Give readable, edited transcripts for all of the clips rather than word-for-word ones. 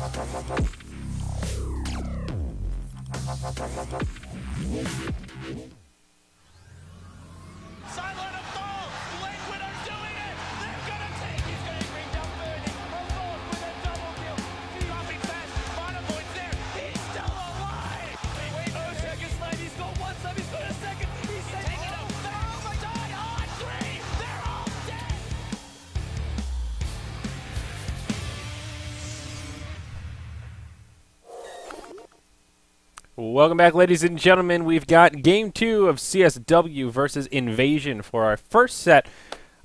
Silent of goal! Late winner's doing it! They're gonna take! He's gonna bring down Bernie! Alone with a double kill! Dropping fast! Monopoint's there! He's still alive! Wait, oh, second slide! He's got one sub! He's got a second! He's taking it! They're all die on three! They're all dead! Welcome back, ladies and gentlemen. We've got Game 2 of CsW versus Invasion for our first set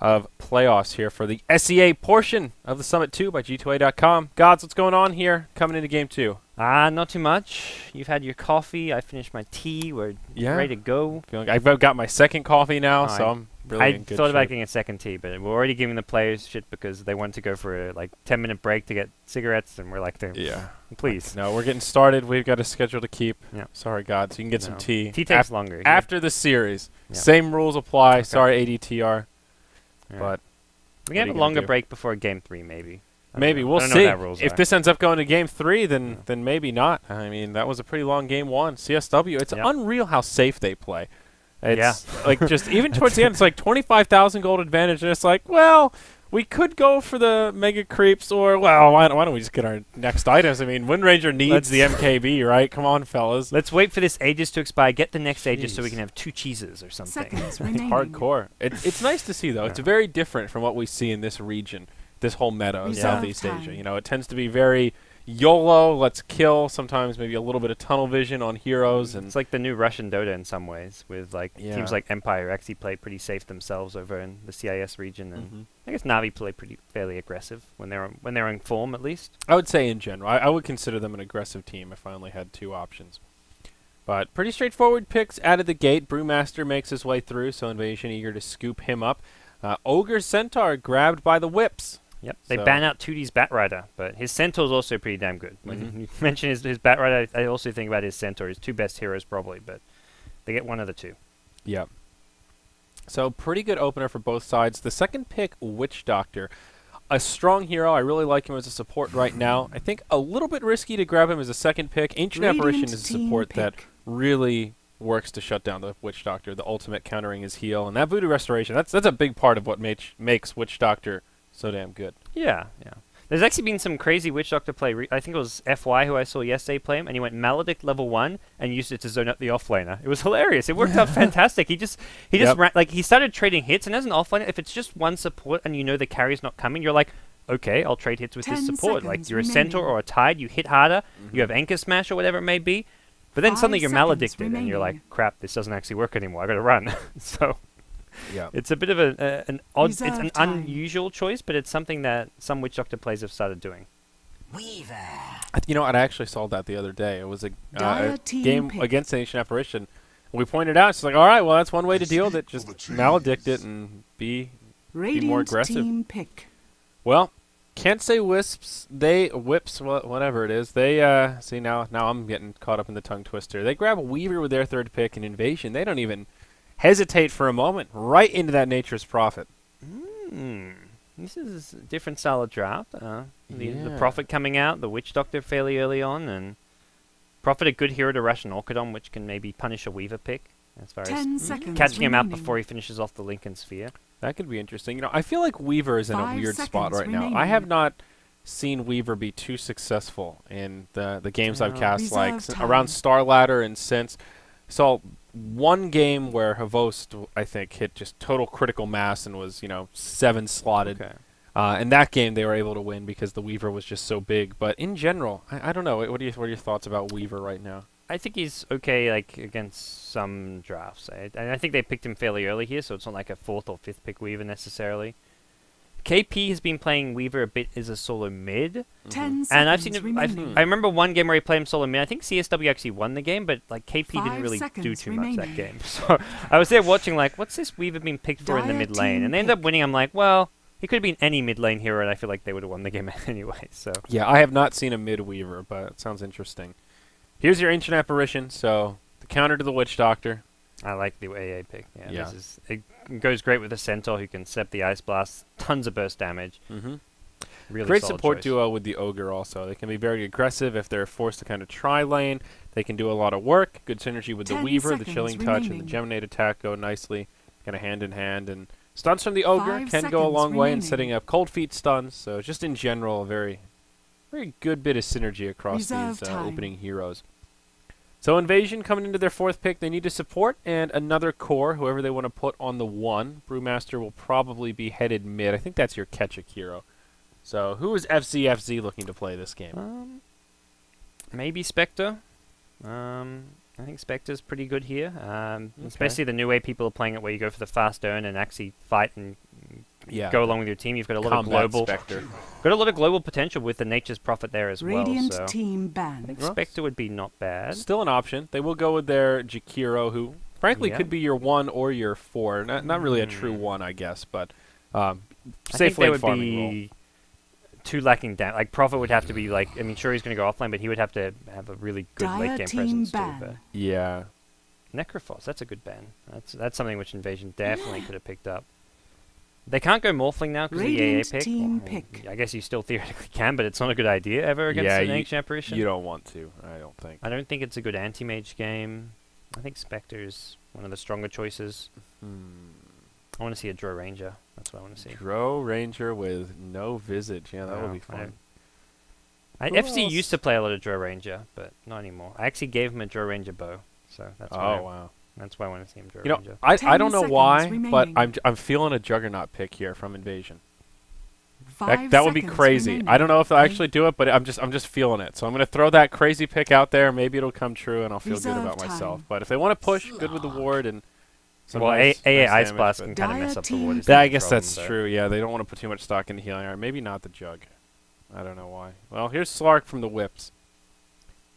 of playoffs here for the SEA portion of the Summit 2 by G2A.com. Gods, what's going on here coming into Game 2? Not too much. You've had your coffee. I finished my tea. We're ready to go. I've got my second coffee now, so I'm really in good thought about shape. getting a second tea, but we're already giving the players shit because they wanted to go for a 10-minute break to get cigarettes, and we're like, Yeah. please. No, we're getting started. We've got a schedule to keep. Yeah. Sorry, God. So you can get some tea. Tea takes longer. After the series. Yeah. Same rules apply. Okay. Sorry, ADTR. Yeah. But we can have a longer break before Game 3, maybe. maybe. We'll I don't see. know what that rules If are. this ends up going to Game 3, then maybe not. I mean, that was a pretty long Game 1. CSW, it's unreal how safe they play. It's like just even towards the end, it's like 25,000 gold advantage, and it's like, well, we could go for the Mega Creeps, or, well, why don't we just get our next items? I mean, Wind Ranger needs the MKB, right? Come on, fellas. Let's wait for this Aegis to expire, get the next Aegis so we can have 2 cheeses or something. It's hardcore. It's nice to see, though. It's very different from what we see in this region, this whole meta of Southeast Asia. You know, it tends to be very YOLO, let's kill, sometimes maybe a little bit of tunnel vision on heroes. And it's like the new Russian Dota in some ways, with teams like Empire actually play pretty safe themselves over in the CIS region, and I guess Na'Vi play fairly aggressive when they're in form, at least. I would say in general, I would consider them an aggressive team if I only had 2 options. But pretty straightforward picks out of the gate. Brewmaster makes his way through, so Invasion eager to scoop him up. Ogre Centaur grabbed by the whips. Yep, they ban out 2D's Batrider, but his Centaur's also pretty damn good. When you mention his Batrider, I also think about his Centaur. His 2 best heroes probably, but they get one of the 2. Yep. So pretty good opener for both sides. The second pick, Witch Doctor. A strong hero. I really like him as a support right now. I think a little bit risky to grab him as a second pick. Ancient Apparition is a support that really works to shut down the Witch Doctor, the ultimate countering his heal. And that Voodoo Restoration, that's a big part of what makes Witch Doctor so damn good. Yeah. There's actually been some crazy Witch Doctor play. I think it was FY who I saw yesterday play him, and he went Maledict level 1 and used it to zone up the offlaner. It was hilarious. It worked out fantastic. He just ran, he started trading hits, and as an offlaner, if it's just one support and you know the carry's not coming, you're like, okay, I'll trade hits with this support. Like you're a Centaur or a Tide, you hit harder, you have Anchor Smash or whatever it may be, but then suddenly you're Maledicted, and you're like, crap, this doesn't actually work anymore. I got to run. So. Yeah, it's a bit of an odd, it's an unusual choice, but it's something that some Witch Doctor plays have started doing. Weaver. You know what? I actually saw that the other day. It was a game against Ancient Apparition. We pointed out, it's like, all right, well, that's one way to deal with it. Just maledict it and be more aggressive. Team pick. Well, can't say whips, whatever it is. They see now I'm getting caught up in the tongue twister. They grab a Weaver with their third pick in Invasion. They don't even hesitate for a moment, right into that Nature's Prophet. This is a different style of draft. The Prophet coming out, the Witch Doctor fairly early on, and Prophet a good hero to rush an Orchidon, which can maybe punish a Weaver pick, as far as catching him out before he finishes off the Lincoln Sphere. That could be interesting. You know, I feel like Weaver is in a weird spot right now. I have not seen Weaver be too successful in the games I've cast, like around Star Ladder and since. So one game where Havost, I think, hit just total critical mass and was, 7 slotted. Okay. In that game, they were able to win because the Weaver was just so big. But in general, I don't know. What are your thoughts about Weaver right now? I think he's okay, against some drafts. I think they picked him fairly early here, so it's not like a 4th or 5th pick Weaver necessarily. KP has been playing Weaver a bit as a solo mid. 10 and I've seen him. I remember one game where he played him solo mid. I think CSW actually won the game, but KP didn't really do too much that game. So I was there watching, what's this Weaver being picked for in the mid lane? And they ended up winning. I'm like, well, he could have been any mid lane hero, and I feel like they would have won the game anyway. So yeah, I have not seen a mid Weaver, but it sounds interesting. Here's your Ancient Apparition. So the counter to the Witch Doctor. I like the AA pick. Yeah. It goes great with the Centaur who can set the Ice Blast, tons of burst damage. Really great solid support choice. duo with the Ogre also. They can be very aggressive if they're forced to kind of try lane. They can do a lot of work. Good synergy with the Weaver, the Chilling Touch, and the Geminate attack go nicely, kind of hand in hand. And stuns from the Ogre can go a long way in setting up cold feet stuns. So just in general, a very good bit of synergy across these opening heroes. So Invasion coming into their 4th pick, they need a support and another core, whoever they want to put on the 1. Brewmaster will probably be headed mid. I think that's your Ketchik hero. So who is FZFZ looking to play this game? Maybe Spectre. I think Spectre's pretty good here, especially the new way people are playing it, where you go for the fast earn and actually fight and go along with your team. You've got a lot of global, potential with the Nature's Prophet there as Radiant well. So team I think Spectre would be not bad. Still an option. They will go with their Jakiro, who frankly could be your 1 or your 4. Not really a true 1, I guess, but safe lane farming role. Too lacking down. Like Prophet would have to be like, I mean, sure he's going to go offlane, but he would have to have a really good late game presence too. But yeah, Necrophos, that's a good ban. That's something which Invasion definitely could have picked up. They can't go Morphling now because of the AA pick. I guess you still theoretically can, but it's not a good idea ever against an Ancient Apparition. You don't want to, I don't think. I don't think it's a good anti-mage game. I think Spectre's one of the stronger choices. I want to see a Drow Ranger. That's what I want to see. Drow Ranger with no visage. Yeah, that would be fun. FC used to play a lot of Drow Ranger, but not anymore. I actually gave him a Drow Ranger bow, so that's wow. That's why I want to see him Drow Ranger. I don't know why, but I'm feeling a Juggernaut pick here from Invasion. That would be crazy. Remaining. I don't know if they'll actually do it, but I'm just feeling it. So I'm going to throw that crazy pick out there. Maybe it'll come true, and I'll feel good about myself. But if they want to push, good with the ward and. Well, nice Ice Blast can kind of mess up the ward. I guess that's true. Yeah, they don't want to put too much stock into healing iron. Maybe not the Jug. I don't know why. Well, here's Slark from the Whips.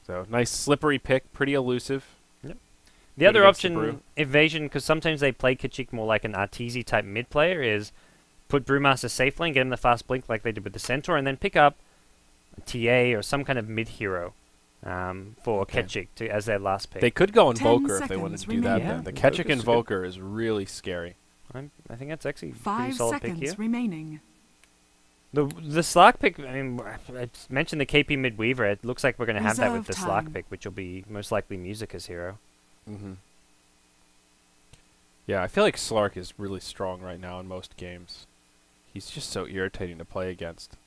So nice slippery pick, pretty elusive. Yep. The other option, Invasion, because sometimes they play Ketchik more like an Arteezy type mid player, is put Brewmaster safe lane, get him the fast blink like they did with the Centaur, and then pick up a TA or some kind of mid hero. For Ketchik as their last pick. They could go Invoker if they wanted to do that. Yeah, the Ketchik Invoker is really scary. I think that's actually a pretty solid pick here. 5 seconds remaining. The Slark pick, I mean, I mentioned the KP mid Weaver. It looks like we're going to have that with the Slark pick, which will be most likely Musica's hero. Yeah, I feel like Slark is really strong right now in most games. He's just so irritating to play against.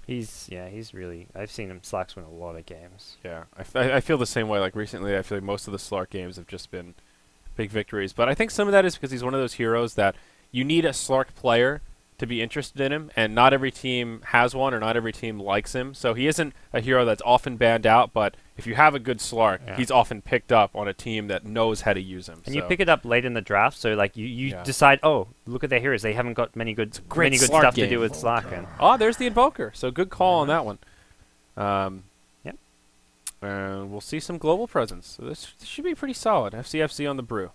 He's really. I've seen him Slarks win a lot of games. Yeah, I feel the same way. Like recently, I feel like most of the Slark games have just been big victories. But I think some of that is because he's one of those heroes that you need a Slark player to be interested in him, and not every team has one, or not every team likes him. So he isn't a hero that's often banned out, but if you have a good Slark, he's often picked up on a team that knows how to use him. And you pick it up late in the draft, so like you decide, oh, look at their heroes. They haven't got many good stuff to do with Slark. Oh, there's the Invoker. So good call on that one. We'll see some global presence. So this should be pretty solid. FCFC on the brew.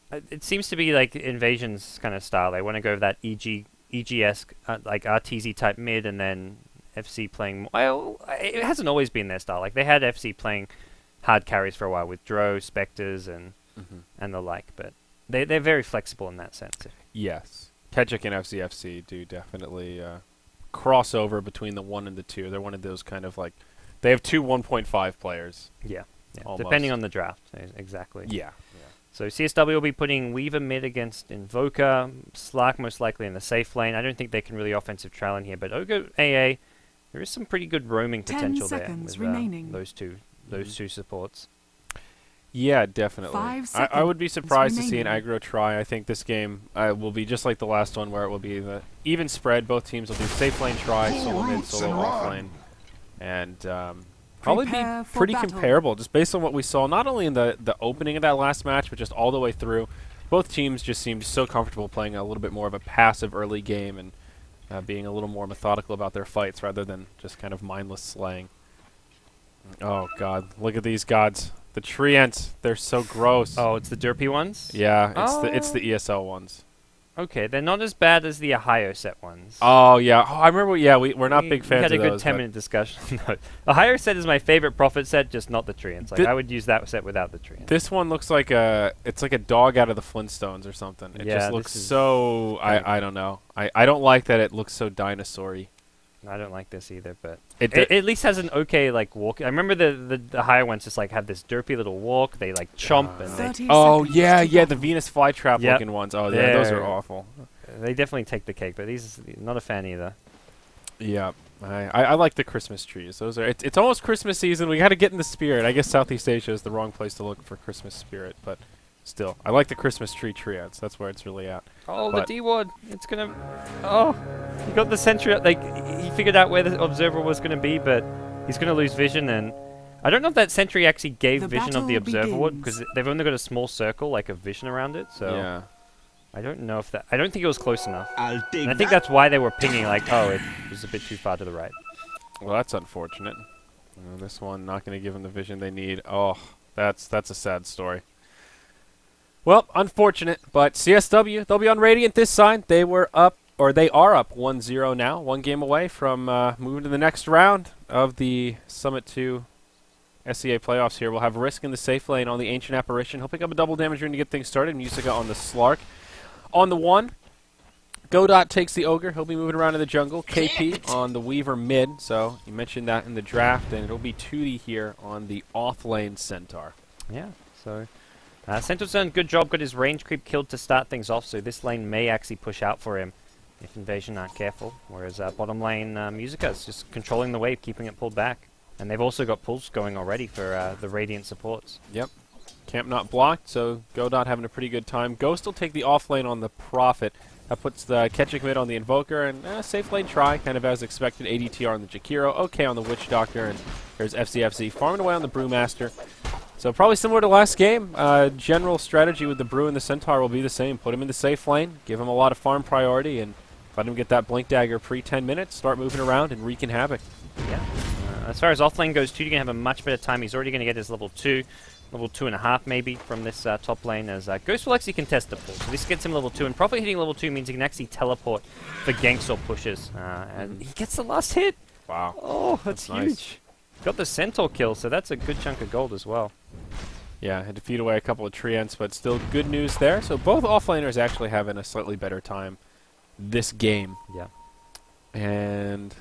It seems to be like Invasion's kind of style. They want to go with that EGS, like RTZ type mid, and then FC playing. Well, it hasn't always been their style. Like they had FC playing hard carries for a while with Drow, Spectres, and the like. But they're very flexible in that sense. Yes, Ketchik and FCFC do definitely cross over between the 1 and the 2. They're one of those kind of like they have 2 1.5 players. Yeah. Depending on the draft, exactly. Yeah. So CSW will be putting Weaver mid against Invoker, Slark most likely in the safe lane. I don't think they can really offensive trail in here, but Ogre AA, there is some pretty good roaming potential there with those two supports. Yeah, definitely. I would be surprised to see an aggro try. I think this game will be just like the last one, where it will be the even spread. Both teams will do safe lane try, solo mid, solo off lane, and probably be pretty comparable, just based on what we saw, not only in the opening of that last match, but just all the way through. Both teams just seemed so comfortable playing a little bit more of a passive early game and being a little more methodical about their fights rather than just kind of mindless slaying. Oh, God. Look at these gods. The Treants, they're so gross. Oh, it's the derpy ones? Yeah, it's the ESL ones. okay. They're not as bad as the Ohio set ones. Oh, yeah. Oh, I remember. Yeah, we're not big fans of those. We had a good 10-minute discussion. No. Ohio set is my favorite Prophet set, just not the Treants. Like, I would use that set without the Treants. This one looks like it's like a dog out of the Flintstones or something. It just looks so, I don't know. I don't like that it looks so dinosaur-y. I don't like this either, but it at least has an okay like walk. I remember the higher ones just like have this derpy little walk. They like chomp and they. Oh yeah, the Venus flytrap looking ones. Oh yeah, those are awful. They definitely take the cake, but these not a fan either. Yeah, I like the Christmas trees. Those are it's almost Christmas season. We got to get in the spirit. I guess Southeast Asia is the wrong place to look for Christmas spirit, but still, I like the Christmas tree triads. That's where it's really at. Oh, the D-Ward. It's going to... Oh, he got the sentry... Like, he figured out where the observer was going to be, but he's going to lose vision, and... I don't know if that sentry actually gave vision of the observer ward, because they've only got a small circle, like, of vision around it, so... Yeah. I don't know if that... I don't think it was close enough. And I think that's why they were pinging, like, oh, it was a bit too far to the right. Well, that's unfortunate. This one, not going to give them the vision they need. Oh, that's a sad story. Well, unfortunate, but CSW, they'll be on Radiant this side. They were up, or they are up 1-0 now, one game away from moving to the next round of the Summit 2 SCA playoffs here. We'll have Risk in the safe lane on the Ancient Apparition. He'll pick up a double damage rune to get things started. Musica on the Slark. On the 1, Godot takes the Ogre. He'll be moving around in the jungle. KP on the Weaver mid, so you mentioned that in the draft, and it'll be Tootie here on the off-lane Centaur. Yeah, so... Centaur's done a good job, got his range creep killed to start things off, so this lane may actually push out for him if Invasion aren't careful. Whereas bottom lane Musica is just controlling the wave, keeping it pulled back. And they've also got pulls going already for the Radiant supports. Yep. Camp not blocked, so Godot having a pretty good time. Ghost will take the off lane on the Prophet. That puts the Ketchic mid on the Invoker, and safe lane try, kind of as expected. ADTR on the Jakiro, okay on the Witch Doctor, and there's FCFZ farming away on the Brewmaster. So probably similar to last game. General strategy with the Brew and the Centaur will be the same. Put him in the safe lane, give him a lot of farm priority, and let him get that Blink Dagger pre-10 minutes, start moving around and wreaking havoc. Yeah. As far as offlane goes, Tootie going to have a much better time. He's already going to get his level 2, level 2.5 maybe from this top lane, as Ghost will actually contest the pull. So this gets him level 2, and Prophet hitting level 2 means he can actually teleport for ganks or pushes. And he gets the last hit. Wow. Oh, that's huge. Nice. Got the Centaur kill, so that's a good chunk of gold as well. Yeah, had to feed away a couple of Treants, but still good news there. So both offlaners actually having a slightly better time this game. Yeah. And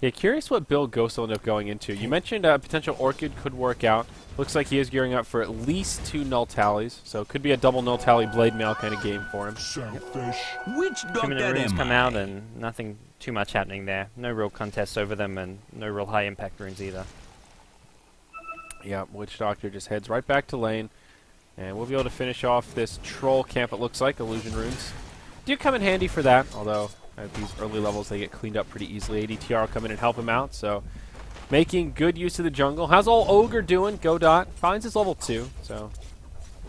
yeah, curious what build Ghost will end up going into. You mentioned potential Orchid could work out. Looks like he is gearing up for at least 2 null tallies, so it could be a double null tally Blade Mail kind of game for him. Selfish. Which 2-minute runes come out, and nothing too much happening there. No real contests over them, and no real high impact runes either. Yeah, Witch Doctor just heads right back to lane, and we'll be able to finish off this troll camp, it looks like. Illusion runes do come in handy for that, although at these early levels they get cleaned up pretty easily. ADTR will come in and help him out, so making good use of the jungle. How's all Ogre doing? Godot finds his level 2, so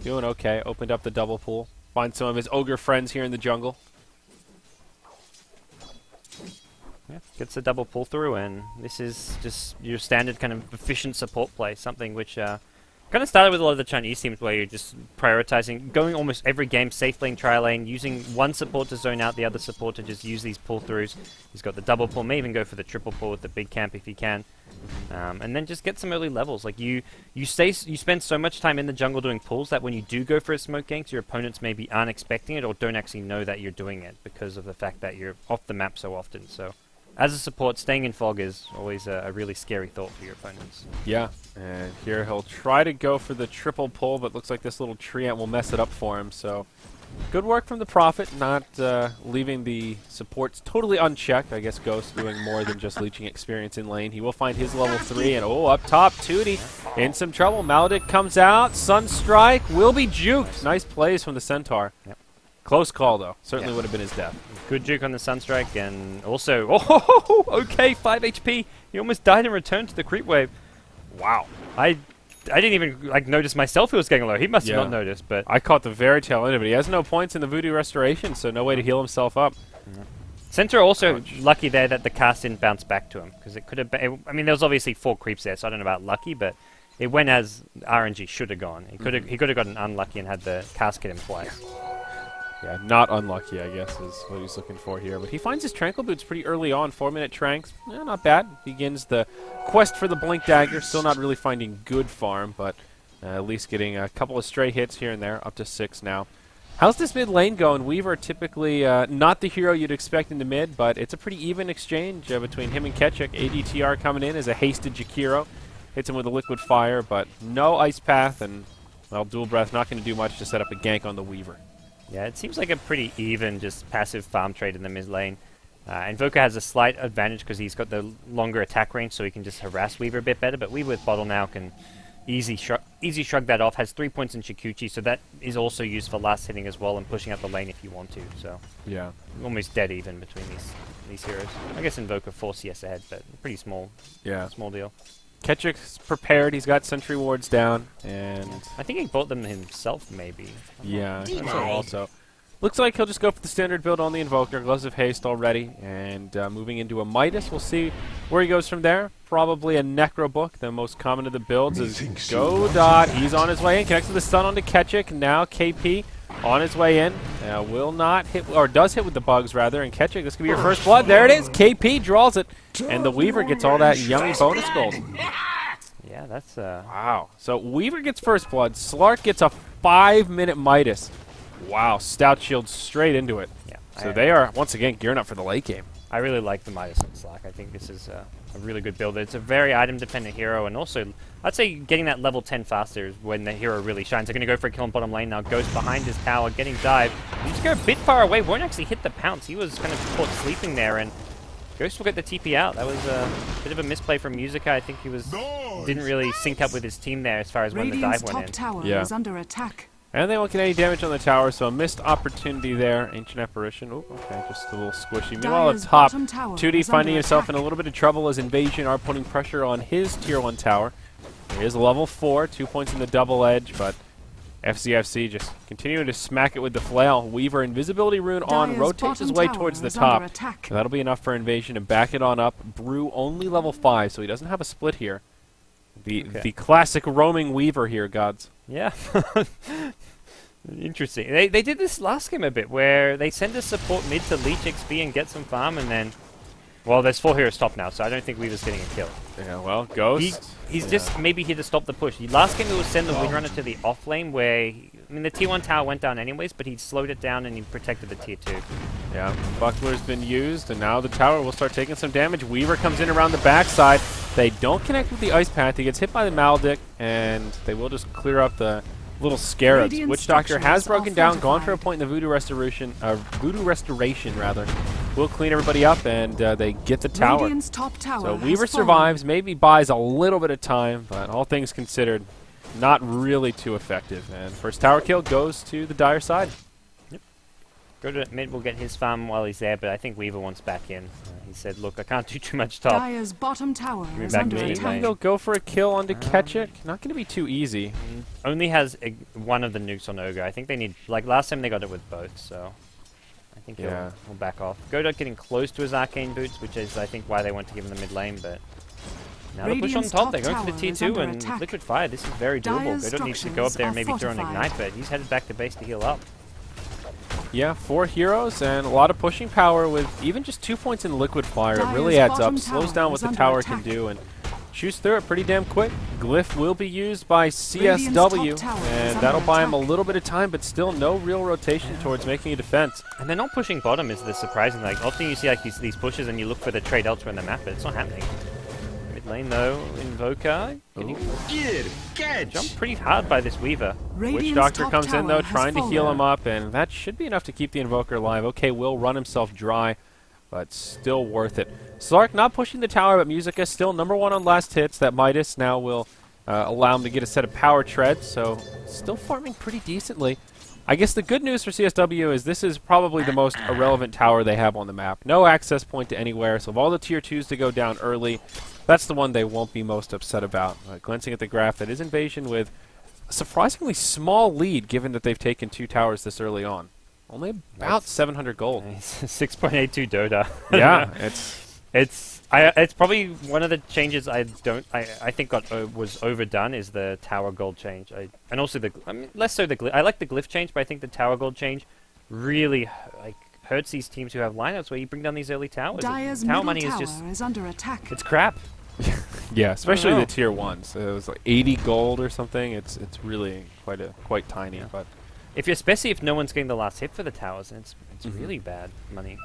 doing okay. Opened up the double pool. Finds some of his Ogre friends here in the jungle. Yeah, gets a double pull through, and this is just your standard kind of efficient support play, something which kind of started with a lot of the Chinese teams where you're just prioritizing, going almost every game, safe lane, tri lane, using one support to zone out the other support to just use these pull throughs. He's got the double pull, may even go for the triple pull with the big camp if you can. And then just get some early levels. Like you spend so much time in the jungle doing pulls that when you do go for a smoke gank, your opponents maybe aren't expecting it or don't actually know that you're doing it because of the fact that you're off the map so often. So as a support, staying in fog is always a really scary thought for your opponents. Yeah, and here he'll try to go for the triple pull, but looks like this little Treant will mess it up for him. So good work from the Prophet, not leaving the supports totally unchecked. I guess Ghost doing more than just leeching experience in lane. He will find his level 3, and up top, Tootie in some trouble. Maledict comes out, Sunstrike will be juked. Nice plays from the Centaur. Yep. Close call, though. Certainly would have been his death. Good juke on the Sunstrike, and also, okay, 5 HP. He almost died in return to the creep wave. Wow. I didn't even notice myself he was getting low. He must have not noticed, but I caught the very tail end of it. He has no points in the Voodoo Restoration, so no way to heal himself up. Centaur also lucky there that the cast didn't bounce back to him, because it could have been, I mean, there was obviously 4 creeps there, so I don't know about lucky, but it went as RNG should have gone. He could have gotten unlucky and had the cast hit him twice. Yeah, not unlucky, I guess, is what he's looking for here. But he finds his Tranquil Boots pretty early on. 4-minute Tranks, not bad. Begins the quest for the Blink Dagger. Still not really finding good farm, but at least getting a couple of stray hits here and there. Up to 6 now. How's this mid lane going? Weaver typically not the hero you'd expect in the mid, but it's a pretty even exchange between him and Ketchuk. ADTR coming in as a hasted Jakiro. Hits him with a Liquid Fire, but no Ice Path, and, well, Dual Breath not going to do much to set up a gank on the Weaver. Yeah, it seems like a pretty even, just passive farm trade in the mid lane. Invoker has a slight advantage because he's got the longer attack range, so he can just harass Weaver a bit better, but Weaver with Bottle now can easy shrug that off, has 3 points in Shukuchi, so that is also used for last hitting as well and pushing up the lane if you want to, so yeah, almost dead even between these heroes. I guess Invoker 4 CS ahead, but pretty small deal. Ketchuk's prepared, he's got Sentry Wards down, and I think he bought them himself, maybe. Yeah, I think so also. Looks like he'll just go for the standard build on the Invoker, Gloves of Haste already, and moving into a Midas. We'll see where he goes from there. Probably a Necro Book, the most common of the builds is Go Dot. He's on his way in, connects with the stun onto Ketchuk. Now KP on his way in. Will not hit, or does hit with the bugs rather, and Ketchuk, this could be your first blood. There it is, KP draws it, and the Weaver gets all that yummy bonus gold. Yeah, that's wow. So Weaver gets first blood, Slark gets a 5-minute Midas. Wow, Stout Shield straight into it. Yeah. So they are, once again, gearing up for the late game. I really like the Midas on Slack. I think this is a really good build. It's a very item-dependent hero, and also, I'd say getting that level 10 faster is when the hero really shines. They're going to go for a kill on bottom lane now. Ghost behind his tower, getting dived. He just go a bit far away, won't actually hit the pounce. He was kind of caught sleeping there, and Ghost will get the TP out. That was a bit of a misplay from Musica. I think he didn't really sync up with his team there as far as when the dive went in. Tower is under attack. And they won't get any damage on the tower, so a missed opportunity there. Ancient Apparition. Oh, okay, just a little squishy. Meanwhile, up top, 2D finding himself in a little bit of trouble as Invasion are putting pressure on his Tier 1 tower. He is level 4, 2 points in the double edge, but FCFC just continuing to smack it with the flail. Weaver Invisibility Rune on, rotates his way towards the top. That'll be enough for Invasion to back it on up. Brew only level 5, so he doesn't have a split here. The classic roaming Weaver here, gods. Yeah. Interesting. They did this last game a bit, where they send a support mid to leech XP and get some farm, and then... Well, there's 4 heroes top now, so I don't think Weaver's getting a kill. Yeah, well, Ghost... He's just maybe here to stop the push. Last game it was send the Windrunner to the off lane, where... I mean, the Tier 1 tower went down anyways, but he slowed it down and he protected the Tier 2. Yeah, Buckler's been used, and now the tower will start taking some damage. Weaver comes in around the backside. They don't connect with the Ice Path. He gets hit by the Maledict, and they will just clear up the little scarabs. Witch Doctor has broken down, gone for a point in the Voodoo Restoration, rather. Will clean everybody up, and they get the tower. So Weaver survives, maybe buys a little bit of time, but all things considered, not really too effective. And first tower kill goes to the Dire side. Yep. Go to mid, will get his farm while he's there, but I think Weaver wants back in. He said, look, I can't do too much top. Dire's bottom tower is back under to attack. He'll go for a kill onto Ketchuk. Not going to be too easy. Only has one of the nukes on Ogre. I think they need, like last time they got it with both, so I think he'll back off. Godot getting close to his Arcane Boots, which is, I think, why they want to give him the mid lane, but now they push on top. They're going for the Tier 2 and Liquid Fire. This is very doable. Godot needs to go up there and maybe throw an Ignite, but he's headed back to base to heal up. Yeah, 4 heroes and a lot of pushing power with even just 2 points in Liquid Fire. It really adds up, slows down what the tower can do, and shoots through it pretty damn quick. Glyph will be used by CsW, and that'll buy him a little bit of time, but still no real rotation towards making a defense. And they're not pushing bottom is the surprising. Like, often you see like these pushes and you look for the trade elsewhere in the map, but it's not happening. Mid lane though, Invoker jumped pretty hard by this Weaver. Witch Doctor comes in though, trying to heal him up, and that should be enough to keep the Invoker alive. Okay, will run himself dry, but still worth it. Slark not pushing the tower, but Musica still #1 on last hits. That Midas now will allow him to get a set of power treads, so still farming pretty decently. I guess the good news for CSW is this is probably the most irrelevant tower they have on the map. No access point to anywhere, so of all the Tier 2s to go down early, that's the one they won't be most upset about. Glancing at the graph, that is Invasion with a surprisingly small lead given that they've taken 2 towers this early on. Only about 700 gold. 6.82 Dota. Yeah, it's probably one of the changes I think was overdone is the tower gold change. And also less so the glyph. I like the glyph change, but I think the tower gold change really like hurts these teams who have lineups where you bring down these early towers. Dire's Tower middle money tower is under attack. it's crap. Yeah, especially know. the tier ones. It was like 80 gold or something. It's really quite tiny. But Especially if no one's getting the last hit for the towers, and it's really bad money.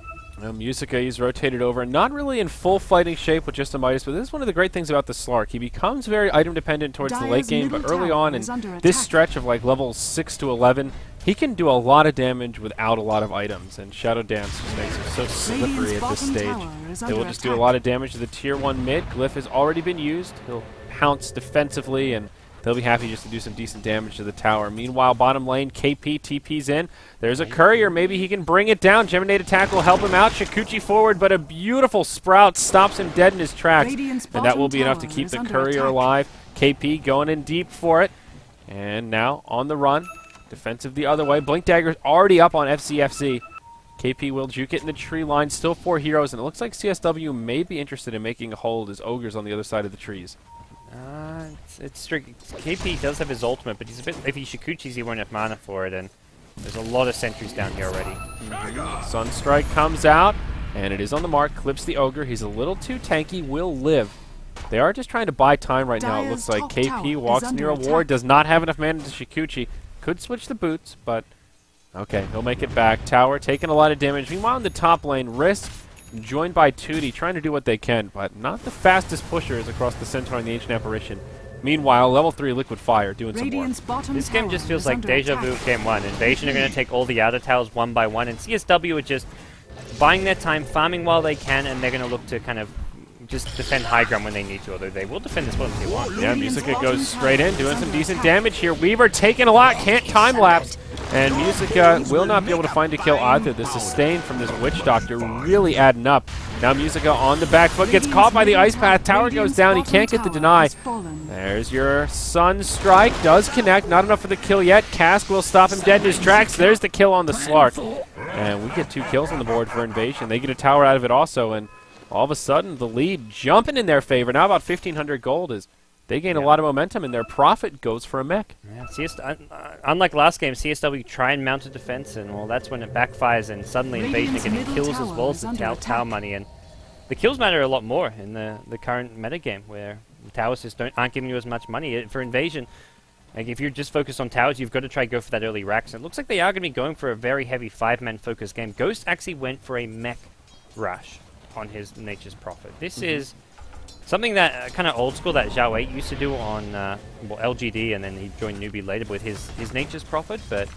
Musica, he's rotated over, not really in full fighting shape with just a Midas, but this is one of the great things about the Slark. He becomes very item dependent towards the late game, but early on in this stretch of like levels 6 to 11, he can do a lot of damage without a lot of items, and Shadow Dance just makes him so slippery at this stage. They will just do a lot of damage to the tier 1 mid. Glyph has already been used. He'll pounce defensively, and they'll be happy just to do some decent damage to the tower. Meanwhile, bottom lane, KP TP's in. There's a courier. Maybe he can bring it down. Geminate attack will help him out. Shikuchi forward, but a beautiful sprout stops him dead in his tracks. And that will be enough to keep the courier alive. KP going in deep for it. And now on the run. Defensive the other way. Blink Dagger's already up on FCFC. KP will juke it in the tree line. Still 4 heroes, and it looks like CSW may be interested in making a hold as Ogre's on the other side of the trees. It's tricky. KP does have his ultimate, but he's a bit. If he Shikuchis, he won't have mana for it, and there's a lot of sentries down here already. Sunstrike comes out, and it is on the mark. Clips the Ogre. He's a little too tanky. Will live. They are just trying to buy time right now. It looks like KP walks near a ward. Does not have enough mana to Shikuchi. Could switch the boots, but okay, he'll make it back. Tower taking a lot of damage. Meanwhile, in the top lane, Risk joined by Tootie, trying to do what they can, but not the fastest pushers across the Centaur and the Ancient Apparition. Meanwhile, level 3 Liquid Fire doing some work. This game just feels like deja vu of game 1. Invasion are going to take all the outer towers one by one, and CSW are just buying their time, farming while they can, and they're going to look to kind of just defend high ground when they need to, although they will defend this one if they want. Yeah, Musica goes straight in, doing some decent damage here. Weaver taking a lot, can't time-lapse. And Musica will not be able to find a kill either. The sustain from this Witch Doctor really adding up. Now Musica on the back foot, gets caught by the Ice Path. Tower goes down, he can't get the deny. There's your Sunstrike, does connect, not enough for the kill yet. Cask will stop him dead in his tracks. There's the kill on the Slark. And we get 2 kills on the board for Invasion. They get a tower out of it also, and all of a sudden the lead jumping in their favor. Now about 1,500 gold as they gain a lot of momentum, and their profit goes for a mech. Yeah, unlike last game, CSW try and mount a defense, and well, that's when it backfires, and suddenly Invasion are getting kills as well as the tower money. And the kills matter a lot more in the current metagame, where the towers just aren't giving you as much money. For Invasion, like if you're just focused on towers, you've got to try to go for that early racks. And it looks like they are going to be going for a very heavy 5-man focused game. Ghost actually went for a mech rush on his Nature's Prophet. This is something that kind of old school that Zhao 8 used to do on LGD, and then he joined Newbie later with his Nature's Prophet, but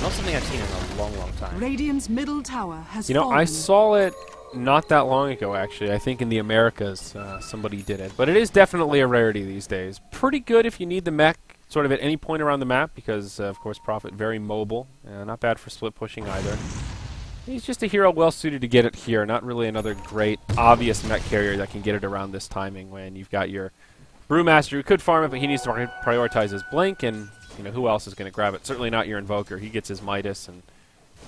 not something I've seen in a long, long time. Radiant's middle tower has fallen. fallen. I saw it not that long ago, actually. I think in the Americas somebody did it, but it is definitely a rarity these days. Pretty good if you need the mech sort of at any point around the map, because of course Prophet very mobile, not bad for split pushing either. He's just a hero well suited to get it here, not really another great obvious mech carrier that can get it around this timing when you've got your Brewmaster who could farm it, but he needs to prioritize his Blink, and you know who else is going to grab it? Certainly not your Invoker. He gets his Midas, and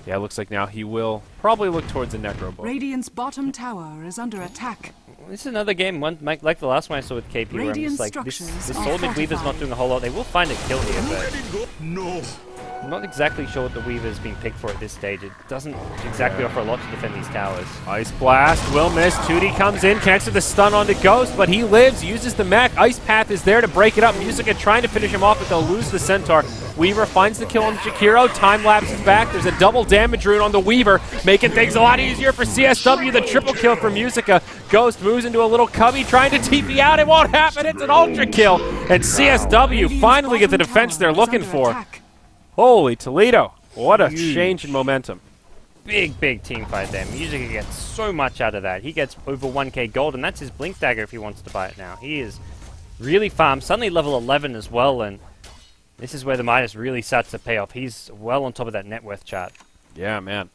yeah, it looks like now he will probably look towards the Necro Bow. Radiant's bottom tower is under attack. This is another game, like the last one I saw with KP, where I'm just like, this Soulmid Weaver's not doing a whole lot. They will find a kill here, but I'm not exactly sure what the Weaver's being picked for at this stage. It doesn't exactly offer a lot to defend these towers. Ice Blast will miss. Tootie comes in, connects with the stun onto Ghost, but he lives, uses the mech. Ice Path is there to break it up. Musica trying to finish him off, but they'll lose the Centaur. Weaver finds the kill on the Jakiro. Time lapse is back. There's a double damage rune on the Weaver, making things a lot easier for CSW. The triple kill for Musica. Ghost moves into a little cubby, trying to TP out. It won't happen. It's an ultra kill. And CSW finally get the defense they're looking for. Holy Toledo. What a change in momentum. Big, big team fight there. Musica gets so much out of that. He gets over 1k gold, and that's his Blink Dagger if he wants to buy it now. He is really farmed. Suddenly level 11 as well, and this is where the Midas really starts to pay off. He's well on top of that net worth chart. Yeah, man.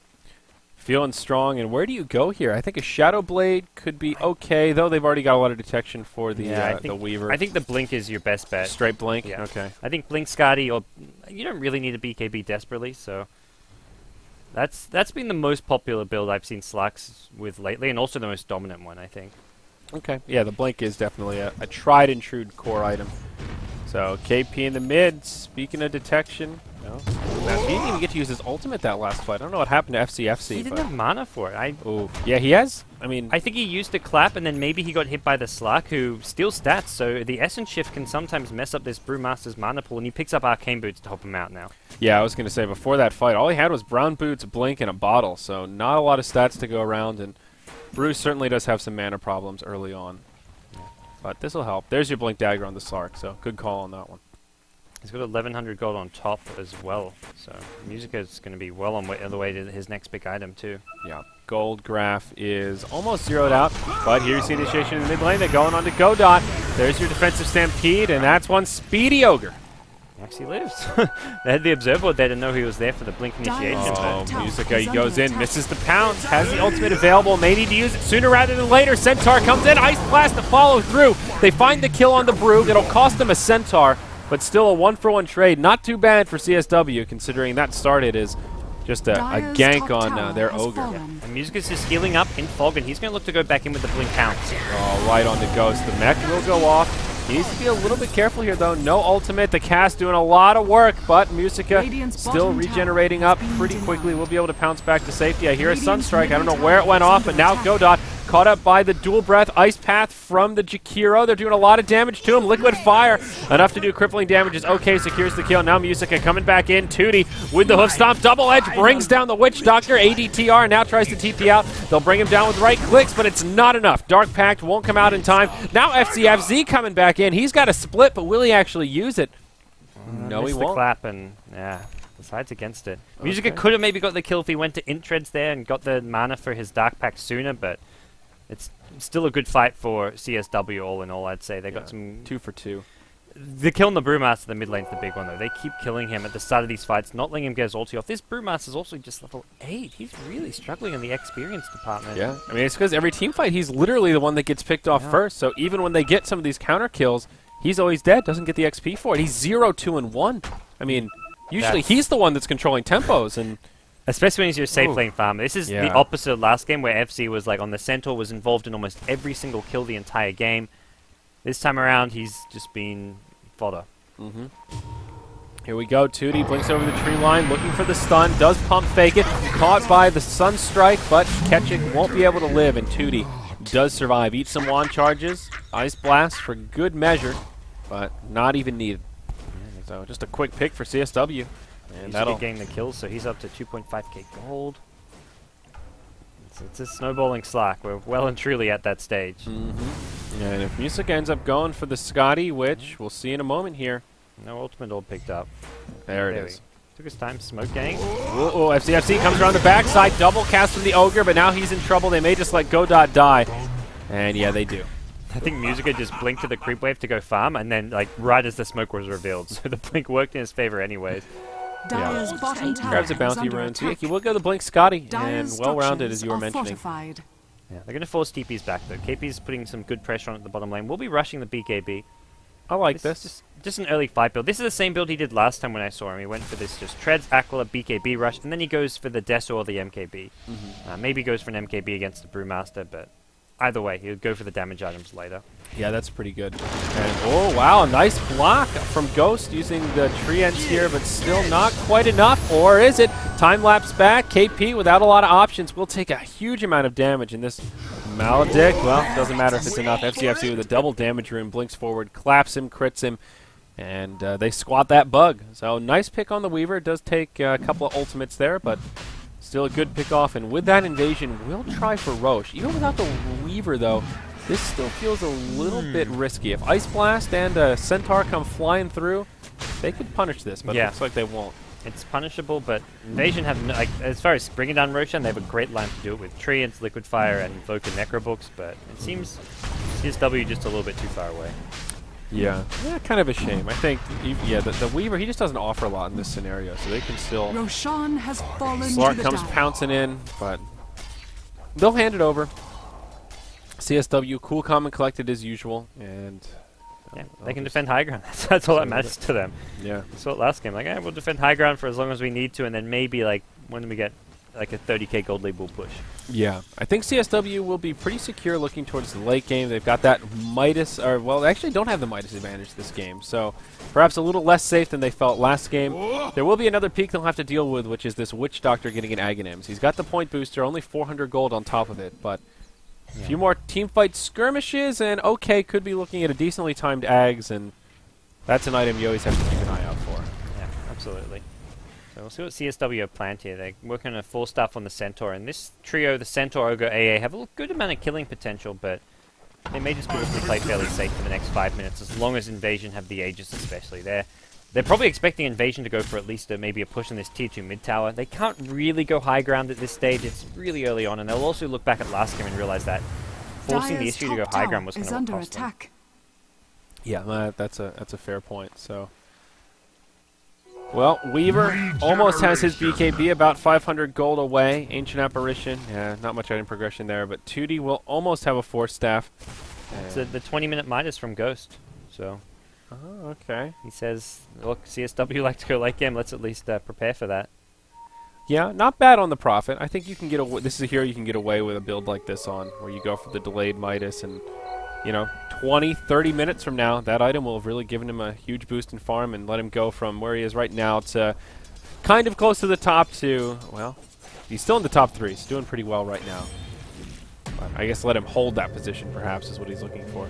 Feeling strong, and where do you go here? I think a Shadow Blade could be okay, though they've already got a lot of detection for the the Weaver. I think the Blink is your best bet. Straight Blink? Yeah. Okay. I think Blink Scotty, or you don't really need a BKB desperately, so that's been the most popular build I've seen Slacks with lately, and also the most dominant one, I think. Okay. Yeah, the Blink is definitely a tried and true core item. So KP in the mid, speaking of detection, No. Now, he didn't even get to use his ultimate that last fight. I don't know what happened to FCFC. He didn't have mana for it. Oh, yeah, he has. I mean, I think he used a clap, and then maybe he got hit by the Slark, who steals stats. So the Essence Shift can sometimes mess up this Brewmaster's mana pool, and he picks up Arcane Boots to help him out now. yeah, I was going to say, before that fight, all he had was Brown Boots, Blink, and a bottle. So not a lot of stats to go around, and Brew certainly does have some mana problems early on. But this will help. There's your Blink Dagger on the Slark, so good call on that one. He's got 1,100 gold on top as well, so Musica is going to be well on the way to his next big item too. Yeah, gold graph is almost zeroed out, but here's the initiation in the mid lane. They're going on to Godot. There's your defensive Stampede, and that's one Speedy Ogre. He actually lives. They had the Observer there to know he was there for the Blink initiation. Oh, Musica, he goes in, misses the pounce, has the ultimate available, may need to use it sooner rather than later. Centaur comes in, Ice Blast to follow through. They find the kill on the Brew. It'll cost them a Centaur, but still a 1-for-1 trade. Not too bad for CSW, considering that started as just a gank on their Ogre. Yeah. And Musica's just healing up in Fog, and he's going to look to go back in with the Blink pounce. Oh, right on the Ghost. The mech will go off. He needs to be a little bit careful here, though. No ultimate. The cast doing a lot of work, but Musica still regenerating up pretty quickly. We'll be able to pounce back to safety. I hear a Sunstrike. I don't know where it went off, but now Godot caught up by the Dual Breath Ice Path from the Jakiro. They're doing a lot of damage to him. Liquid Fire, enough to do crippling damage. Is okay, secures the kill. Now Musica coming back in. Tootie with the Hoof Stomp. Double Edge brings down the Witch Doctor. ADTR now tries to TP out. They'll bring him down with right clicks, but it's not enough. Dark Pact won't come out in time. Now FCFZ coming back in. He's got a split, but will he actually use it? No, he won't. The clap and, yeah, decides against it. Okay. Musica could have maybe got the kill if he went to Intreads there and got the mana for his Dark Pact sooner, but it's still a good fight for CSW all in all, I'd say. They got some 2 for 2. The kill on the Brewmaster, the mid lane's the big one, though. They keep killing him at the start of these fights, not letting him get his ulti off. This Brewmaster's also just level 8. He's really struggling in the experience department. Yeah, I mean, it's because every team fight, he's literally the one that gets picked off first. So even when they get some of these counter kills, he's always dead, doesn't get the XP for it. He's 0, 2, and 1. I mean, usually he's the one that's controlling tempos, and especially when he's your safe lane farmer. This is the opposite of last game, where FC was like on the Centaur, was involved in almost every single kill the entire game. This time around, he's just been fodder. Here we go. Tootie blinks over the tree line, looking for the stun. Does pump fake it. Caught by the Sunstrike, but Ketchik won't be able to live, and Tootie does survive. Eats some wand charges. Ice Blast for good measure, but not even needed. So just a quick pick for CSW. And that'll gain the kills, so he's up to 2.5k gold. It's a snowballing slack. We're well and truly at that stage. And if Musica ends up going for the Scotty, which we'll see in a moment here. No ultimate all picked up. There it is. Took his time. Smoke gang. Oh, FCFC comes around the backside. Double cast from the Ogre, but now he's in trouble. They may just let Godot die. And yeah, they do. I think Musica just blinked to the creep wave to go farm, and then like right as the smoke was revealed. So the blink worked in his favor anyways. Dyer's bottom tower grabs a bounty rune. So he will go the Blink Scotty, and well-rounded as you were mentioning. Yeah, they're going to force TP's back though. KP's putting some good pressure on at the bottom lane. We'll be rushing the BKB. I like this. Just an early fight build. This is the same build he did last time when I saw him. He went for this just Treads, Aquila, BKB rush, and then he goes for the Deso or the MKB. Maybe goes for an MKB against the Brewmaster, but either way, he would go for the damage items later. Yeah, that's pretty good. And oh, wow, nice block from Ghost using the tree ends here, but still not quite enough. Or is it? Time-lapse back. KP, without a lot of options, will take a huge amount of damage in this Maledict. Well, doesn't matter if it's enough. FCFC with a double damage rune, blinks forward, claps him, crits him, and they squat that bug. So nice pick on the Weaver. It does take a couple of ultimates there, but still a good pick off. And with that invasion, we'll try for Roche. Even without the Weaver, though, this still feels a little bit risky. If Ice Blast and Centaur come flying through, they could punish this, but it looks like they won't. It's punishable, but Invasion have, like, as far as bringing down Roshan, they have a great line to do it with Treants, Liquid Fire, and Invoke and Necrobooks, but it seems CSW just a little bit too far away. Yeah, kind of a shame. I think, the Weaver, he just doesn't offer a lot in this scenario, so they can still... Roshan has fallen Slark comes pouncing in, but they'll hand it over. CSW, cool, calm, and collected as usual, and... Yeah, they can defend high ground. That's all that matters to them. Yeah. We saw it last game. Like, we'll defend high ground for as long as we need to, and then maybe, like, when we get like a 30k gold label push. Yeah, I think CSW will be pretty secure looking towards the late game. They've got that Midas, or well, they actually don't have the Midas advantage this game, so perhaps a little less safe than they felt last game. There will be another peak they'll have to deal with, which is this Witch Doctor getting an Aghanims. He's got the point booster, only 400 gold on top of it, but a few more teamfight skirmishes, and OK could be looking at a decently timed Ags, and that's an item you always have to keep an eye out for. Yeah, absolutely. So we'll see what CSW have planned here. They're working on a full staff on the Centaur, and this trio, the Centaur, Ogre, AA, have a good amount of killing potential, but they may just be able to play fairly safe for the next 5 minutes, as long as Invasion have the Aegis especially. They're probably expecting Invasion to go for at least maybe a push in this tier 2 mid tower. They can't really go high ground at this stage. It's really early on, and they'll also look back at last game and realize that forcing the issue to go high ground was going to cost them. Yeah, that's a fair point. So, well, Weaver almost has his BKB, about 500 gold away. Ancient Apparition, yeah, not much item progression there, but 2D will almost have a Force Staff. It's the 20-minute Midas from Ghost, so... Oh, okay. He says, look, CSW like to go late game, let's at least prepare for that. Yeah, not bad on the Prophet. I think you can get away. This is a hero you can get away with a build like this on, where you go for the delayed Midas, and, you know, 20, 30 minutes from now, that item will have really given him a huge boost in farm and let him go from where he is right now to kind of close to the top to, well, he's still in the top 3. He's doing pretty well right now. But I guess let him hold that position, perhaps, is what he's looking for.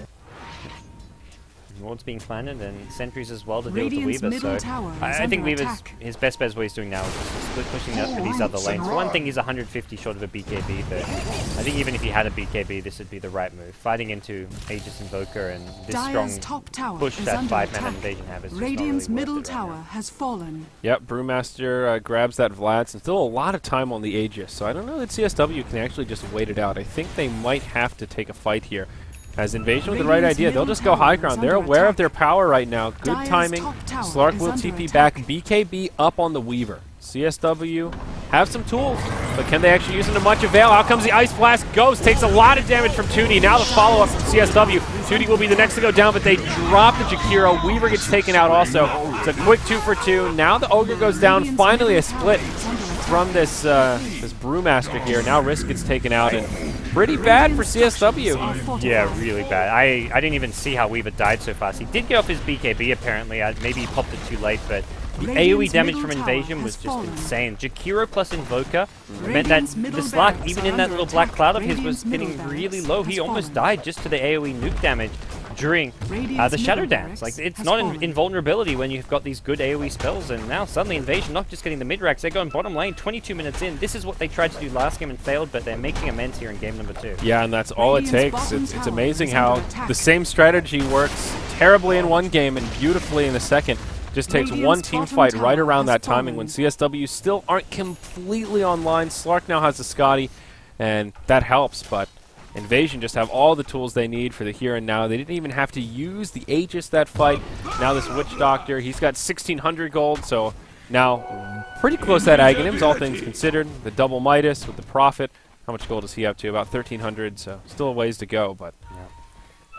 Wards being planted and sentries as well to deal with the Weaver, so I think Weaver's his best bet is what he's doing now, is just split pushing out for these other lanes. For one thing, he's 150 short of a BKB, but I think even if he had a BKB, this would be the right move. Fighting into Aegis Invoker and this strong push that 5-mana Invasion have is just Radiant's not really middle worth it right tower has fallen. Yep, Brewmaster grabs that Vlad, and still a lot of time on the Aegis, so I don't know that CSW can actually just wait it out. I think they might have to take a fight here. As Invasion with the right idea, they'll just go high ground. They're aware of their power right now. Good timing. Slark will TP back. BKB up on the Weaver. CSW have some tools, but can they actually use them to much avail? Out comes the Ice Blast. Ghost takes a lot of damage from 2D. Now the follow-up from CSW. 2D will be the next to go down, but they drop the Jakiro. Weaver gets taken out also. It's a quick 2 for 2. Now the Ogre goes down. Finally a split from this this Brewmaster here. Now Risk gets taken out, and pretty bad for CSW. Yeah, really bad. I didn't even see how Weaver died so fast. He did get off his BKB apparently. Maybe he popped it too late, but the AoE damage from Invasion was just insane. Jakiro plus Invoker meant that the Slark, even in that little black cloud of his, was getting really low. He almost died just to the AoE nuke damage during the Shadow Dance. Like, it's not invulnerability when you've got these good AoE spells, and now suddenly Invasion not just getting the mid-racks, they're going bottom lane 22 minutes in. This is what they tried to do last game and failed, but they're making amends here in game number 2. Yeah, and that's all it takes. It's amazing how the same strategy works terribly in one game and beautifully in the second. Just takes one team fight right around that timing when CSW still aren't completely online. Slark now has the Scotty, and that helps, but Invasion just have all the tools they need for the here and now. They didn't even have to use the Aegis that fight. Now this Witch Doctor, he's got 1,600 gold, so now pretty close to that Aghanims, all things considered. The double Midas with the Prophet. How much gold does he have to? About 1,300, so still a ways to go, but... Yeah.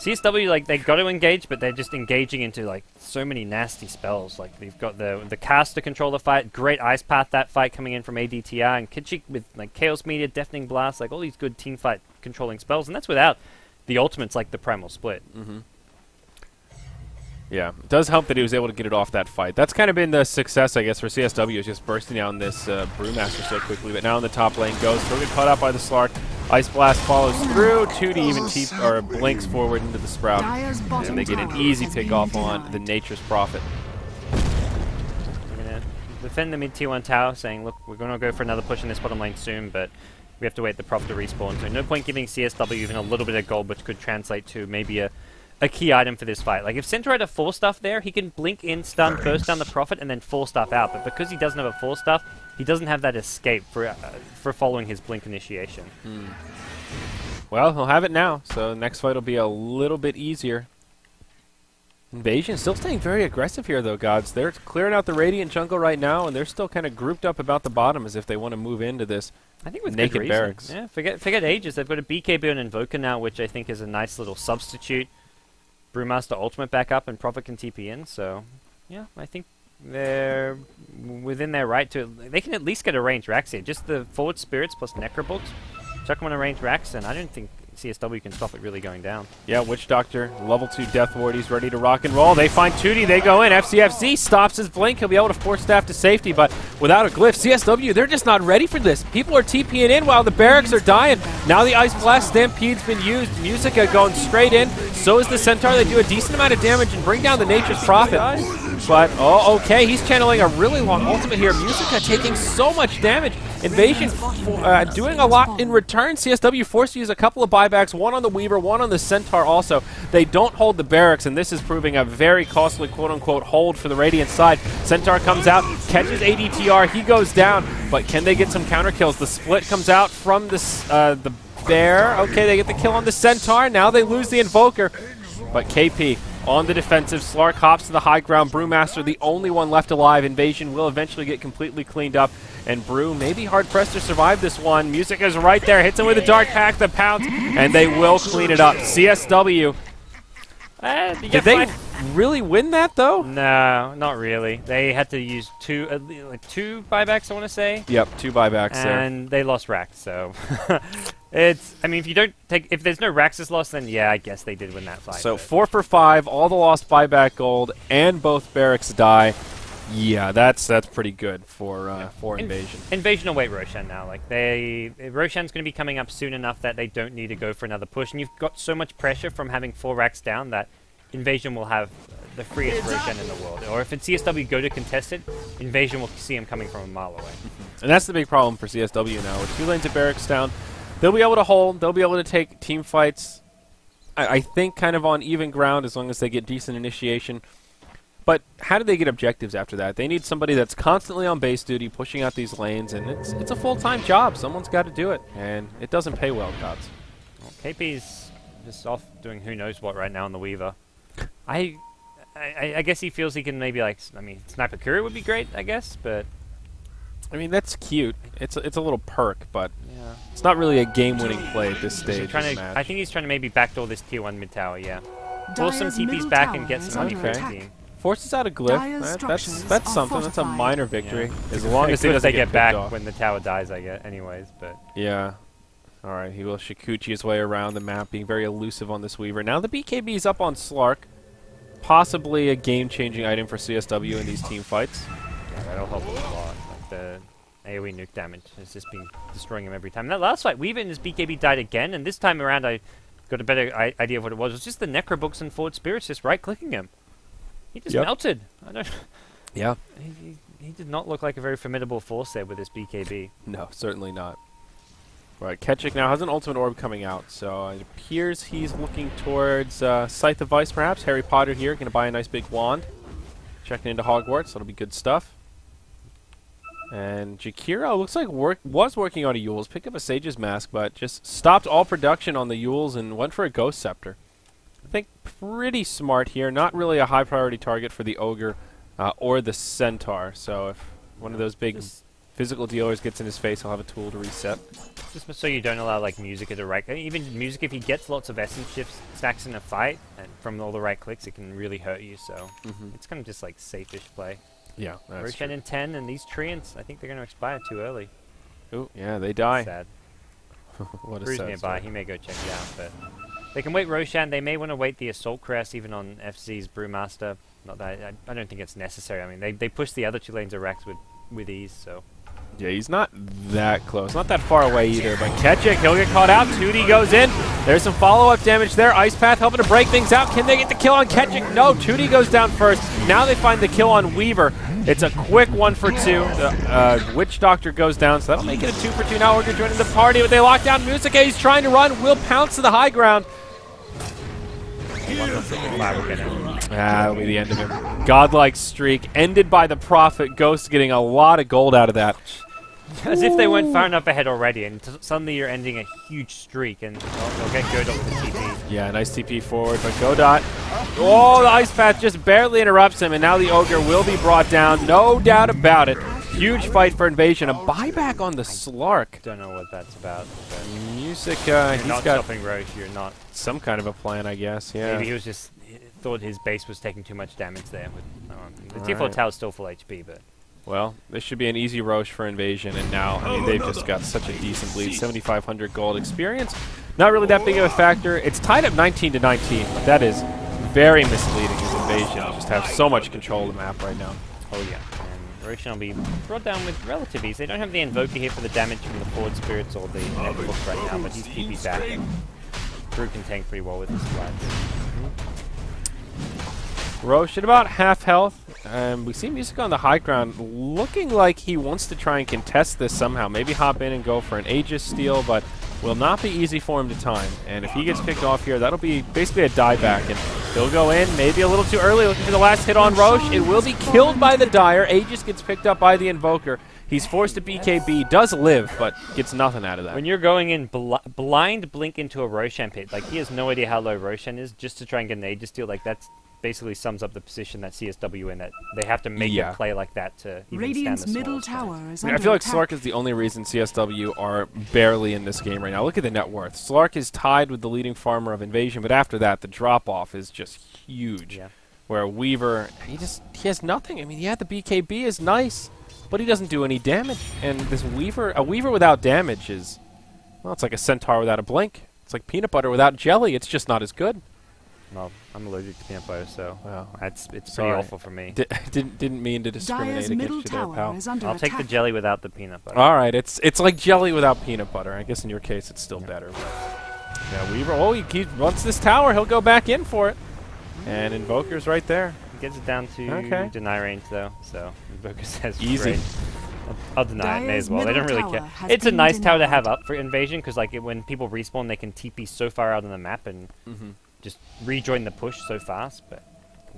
CSW, like, they got to engage, but they're just engaging into, like, so many nasty spells. Like, they've got the cast to control the fight, great Ice Path, that fight coming in from ADTR, and Kitschik with, like, Chaos Meteor, Deafening Blast, like, all these good team fight controlling spells, and that's without the ultimates like the Primal Split. Mm-hmm. Yeah, it does help that he was able to get it off that fight. That's kind of been the success, I guess, for CSW, is just bursting down this Brewmaster so quickly. But now in the top lane goes. He'll get caught up by the Slark. Ice Blast follows through. 2D even blinks forward into the Sprout. And they get an easy pick off on the Nature's Prophet. We're going to defend the mid-tier 1 tower, saying, look, we're going to go for another push in this bottom lane soon, but we have to wait the Prophet to respawn. So no point giving CSW even a little bit of gold, which could translate to maybe a key item for this fight. Like, if Centaur had a 4-stuff there, he can blink in, stun, burst down the Prophet, and then 4-stuff out. But because he doesn't have a 4-stuff, he doesn't have that escape for following his blink initiation. Well, he'll have it now, so the next fight will be a little bit easier. Invasion still staying very aggressive here, though, Gods. They're clearing out the Radiant jungle right now, and they're still kind of grouped up about the bottom as if they want to move into this I think with naked barracks. Yeah, forget Aegis. They've got a BKB and Invoker now, which I think is a nice little substitute. Brewmaster ultimate back up, and Prophet can TP in, so yeah, I think they're within their right to. They can at least get a range Rax here. Just the forward spirits plus Necrobooks. Chuck them on a range Rax, and I don't think CSW can stop it really going down. Yeah, Witch Doctor, level 2 Death Ward. He's ready to rock and roll. They find Tootie. They go in. FCFZ stops his blink. He'll be able to force staff to safety, but without a glyph, CSW, they're just not ready for this. People are TPing in while the barracks are dying. Now the Ice Blast Stampede's been used. Musica going straight in. So is the Centaur. They do a decent amount of damage and bring down the Nature's Prophet. But, oh, okay, he's channeling a really long ultimate here. Musica taking so much damage. Invasion doing a lot in return. CSW forced to use a couple of buybacks, one on the Weaver, one on the Centaur also. They don't hold the barracks, and this is proving a very costly quote-unquote hold for the Radiant side. Centaur comes out, catches ADTR, he goes down, but can they get some counter kills? The split comes out from the Bear. Okay, they get the kill on the Centaur. Now they lose the Invoker, but KP on the defensive. Slark hops to the high ground. Brewmaster, the only one left alive. Invasion will eventually get completely cleaned up. And Brew may be hard-pressed to survive this one. Music is right there. Hits him with a Dark Pack, the pounce, and they will clean it up. CSW. Did they really win that, though? No, not really. They had to use two buybacks, I want to say. Yep, 2 buybacks there. And they lost Rax, so... It's, I mean, if there's no Rax's loss, then yeah, I guess they did win that fight. So 4 for 5, all the lost buyback gold, and both barracks die. Yeah, that's pretty good for Invasion. Invasion will wait Roshan now. Like Roshan's going to be coming up soon enough that they don't need to go for another push, and you've got so much pressure from having 4 racks down that Invasion will have the freest Roshan in the world. Or if it's CSW go to contest it, Invasion will see him coming from a mile away. And that's the big problem for CSW now. With 2 lanes of barracks down, they'll be able to hold. They'll be able to take team fights, I think, kind of on even ground as long as they get decent initiation. But how do they get objectives after that? They need somebody that's constantly on base duty, pushing out these lanes, and it's a full-time job. Someone's got to do it, and it doesn't pay well, Gods. Well, KP's just off doing who knows what right now on the Weaver. I guess he feels he can maybe, like, I mean, Sniper Courier would be great, I guess, but... I mean, that's cute. It's a little perk, but yeah, it's not really a game-winning play at this stage. I think he's trying to maybe backdoor this tier 1 mid tower, yeah. Pull some TPs back and get some money for his team. Forces out a glyph. That's something. That's a minor victory. Yeah. As long as he doesn't get back when the tower dies, I guess, anyways. But yeah. All right, he will Shikuchi his way around the map, being very elusive on this Weaver. Now the BKB is up on Slark. Possibly a game-changing item for CSW in these team fights. Yeah, that'll help him a lot. Like the AoE nuke damage has just been destroying him every time. That last fight, Weaver and his BKB died again, and this time around I got a better idea of what it was. It was just the Necrobooks and Forward Spirits just right-clicking him. He just melted. I don't. Yeah. He did not look like a very formidable force there with his BKB. No, certainly not. Right, Ketchik now has an ultimate orb coming out, so it appears he's looking towards Scythe of Vice, perhaps. Harry Potter here, going to buy a nice big wand. Checking into Hogwarts, that'll be good stuff. And Jakira looks like was working on a Yules, picked up a Sage's Mask, but just stopped all production on the Yules and went for a Ghost Scepter. I think pretty smart here. Not really a high priority target for the Ogre or the Centaur. So if one of those big physical dealers gets in his face, he'll have a tool to reset. Just so you don't allow like Musica to right. Even Musica, if he gets lots of essence shifts stacks in a fight and from all the right clicks, it can really hurt you. So it's kind of just like safe-ish play. Yeah, that's Roshan in 10, and these Treants, I think they're going to expire too early. Oh, yeah, they die. Sad. What a Brew's sad nearby. story. He may go check it out, but they can wait Roshan. They may want to wait the Assault Crest even on FZ's Brewmaster. Not that I don't think it's necessary. I mean, they push the other 2 lanes of Rax with ease, so. Yeah, he's not that close. Not that far away either, but Ketchik, he'll get caught out. Tootie goes in. There's some follow-up damage there. Ice Path helping to break things out. Can they get the kill on Ketchik? No, Tootie goes down first. Now they find the kill on Weaver. It's a quick 1 for 2. The Witch Doctor goes down, so that'll make it a 2 for 2. Now Ogre joining the party, but they lock down Musica. He's trying to run. Will pounce to the high ground. That'll be the end of him. Godlike streak ended by the Prophet. Ghost getting a lot of gold out of that. As if they weren't far enough ahead already, and suddenly you're ending a huge streak, and they'll get Godot with the TP. Yeah, nice TP forward, but Godot. Oh, the Ice Path just barely interrupts him, and now the Ogre will be brought down. No doubt about it. Huge fight for Invasion. A buyback on the Slark. Don't know what that's about. Music, you're he's not got stopping Roche. You're not. Some kind of a plan, I guess. Yeah. Maybe he was just thought his base was taking too much damage there. With, The tier 4 tower's still full HP, but... Well, this should be an easy Roche for Invasion, and now, I mean, they've just got such a decent lead. 7,500 gold experience. Not really that big of a factor. It's tied up 19 to 19, but that is very misleading as Invasion just have so much control of the map right now. Oh, yeah. And Roshan will be brought down with relative ease. They don't have the Invoker here for the damage from the Forward Spirits or the Netbook right now, but he's TP back. Drew can tank pretty well with his slides. Roche at about half health. We see Music on the high ground looking like he wants to try and contest this somehow. Maybe hop in and go for an Aegis steal, but will not be easy for him to time. And if he gets picked off here, that'll be basically a dieback. And he'll go in, maybe a little too early, looking for the last hit on Roche. It will be killed by the Dire. Aegis gets picked up by the Invoker. He's forced to BKB, does live, but gets nothing out of that. When you're going in blind blink into a Roshan pit, like he has no idea how low Roshan is, just to try and get an Aegis steal, like that's basically sums up the position that CSW in, that they have to make a play like that to even Radiant's stand the middle small tower is I feel like Slark is the only reason CSW are barely in this game right now. Look at the net worth. Slark is tied with the leading farmer of Invasion, but after that, the drop-off is just huge. Yeah. Where Weaver, he has nothing. I mean, yeah, the BKB is nice, but he doesn't do any damage. And this Weaver, a Weaver without damage is, well, it's like a Centaur without a blink. It's like peanut butter without jelly. It's just not as good. Well, I'm allergic to peanut butter, so it's pretty Sorry. awful for me. Didn't mean to discriminate against you there, pal. I'll take the jelly without the peanut butter. All right, it's like jelly without peanut butter. I guess in your case it's still better. But yeah, Weaver. Oh, he wants this tower. He'll go back in for it. And Invoker's right there. He gets it down to deny range though, so Invoker says easy. Great. I'll deny it, may as well. They don't really care. It's a nice tower to have up for Invasion because like when people respawn, they can TP so far out on the map and just rejoin the push so fast. But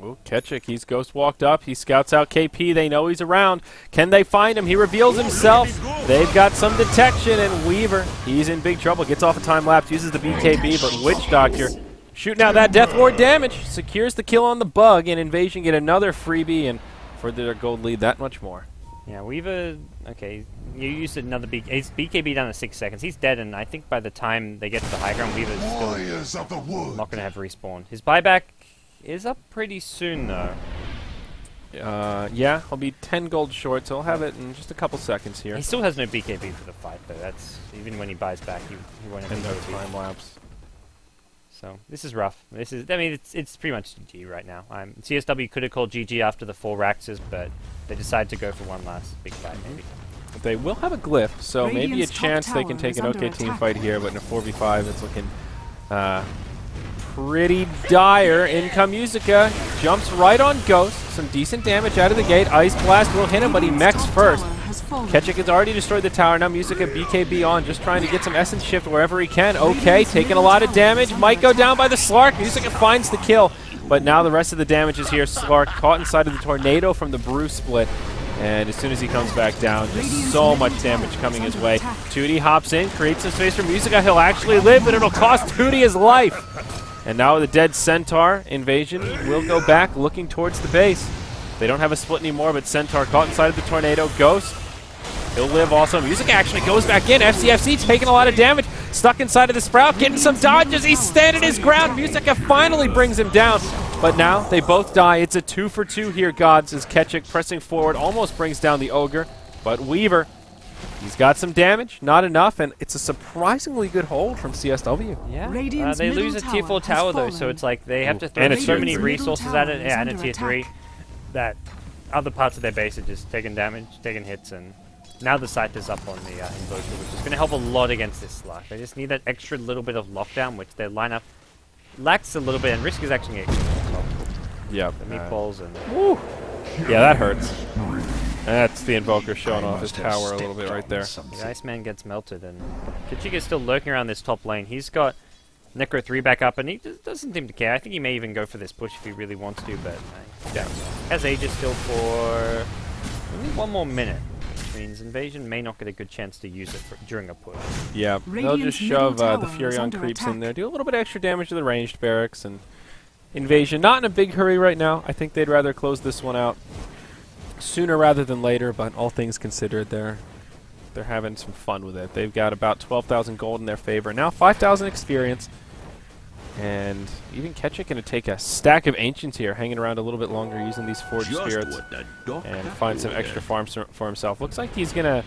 ooh, Ketchik, he's ghost walked up. He scouts out KP. They know he's around. Can they find him? He reveals himself. They've got some detection, and Weaver, he's in big trouble. Gets off a time lapse, uses the BKB, but Witch Doctor shooting out that Death Ward damage, secures the kill on the bug, and Invasion get another freebie and further their gold lead that much more. Yeah, Weaver, okay, you used another his BKB down to 6 seconds. He's dead, and I think by the time they get to the high ground, Weaver's still not going to have respawn. His buyback is up pretty soon, though. Yeah, he'll be 10 gold short, so he'll have it in just a couple seconds here. He still has no BKB for the fight, though. That's even when he buys back, he won't have no time lapse. So this is rough. I mean, it's pretty much GG right now. CSW could have called GG after the 4 Raxes, but they decided to go for one last big fight, maybe. They will have a glyph, so maybe a chance they can take an OK team fight here, but in a 4v5, it's looking pretty dire. In come Musica, jumps right on Ghost. Some decent damage out of the gate. Ice Blast will hit him, but he mechs first. Ketchik has already destroyed the tower. Now Musica BKB on, just trying to get some essence shift wherever he can. Okay, taking a lot of damage. Might go down by the Slark. Musica finds the kill, but now the rest of the damage is here. Slark caught inside of the tornado from the brew split. And as soon as he comes back down, just so much damage coming his way. Tootie hops in, creates some space for Musica. He'll actually live, but it'll cost Tootie his life. And now with the dead Centaur, Invasion will go back looking towards the base. They don't have a split anymore, but Centaur caught inside of the tornado. Ghost, he'll live also. Musica actually goes back in. FCFC taking a lot of damage. Stuck inside of the Sprout, getting some dodges. He's standing his ground. Musica finally brings him down. But now they both die. It's a 2 for 2 here, Gods, as Ketchik pressing forward almost brings down the Ogre. But Weaver, he's got some damage, not enough, and it's a surprisingly good hold from CSW. Yeah, they lose a tier 4 tower though, so it's like they have to throw so many resources at it, and a tier 3, that other parts of their base are just taking damage, taking hits, and now the Scythe is up on the Invoker, which is going to help a lot against this Slark. They just need that extra little bit of lockdown, which their lineup lacks a little bit, and Risk is actually getting yeah, the meatballs and woo. Yeah, that hurts. That's the Invoker showing off his tower a little bit right there. The Iceman gets melted, and Ketchik is still lurking around this top lane. He's got Necro 3 back up, and he doesn't seem to care. I think he may even go for this push if he really wants to, but yeah. Has Aegis still for only 1 more minute, which means Invasion may not get a good chance to use it during a push. Yeah, they'll just shove the Furion creeps in there, do a little bit of extra damage to the ranged barracks, and Invasion not in a big hurry right now. I think they'd rather close this one out sooner rather than later, but all things considered, they're having some fun with it. They've got about 12,000 gold in their favor. Now 5,000 experience. And even Ketchik going to take a stack of Ancients here, hanging around a little bit longer using these Forged Spirits and find some extra farms for himself. Looks like he's going to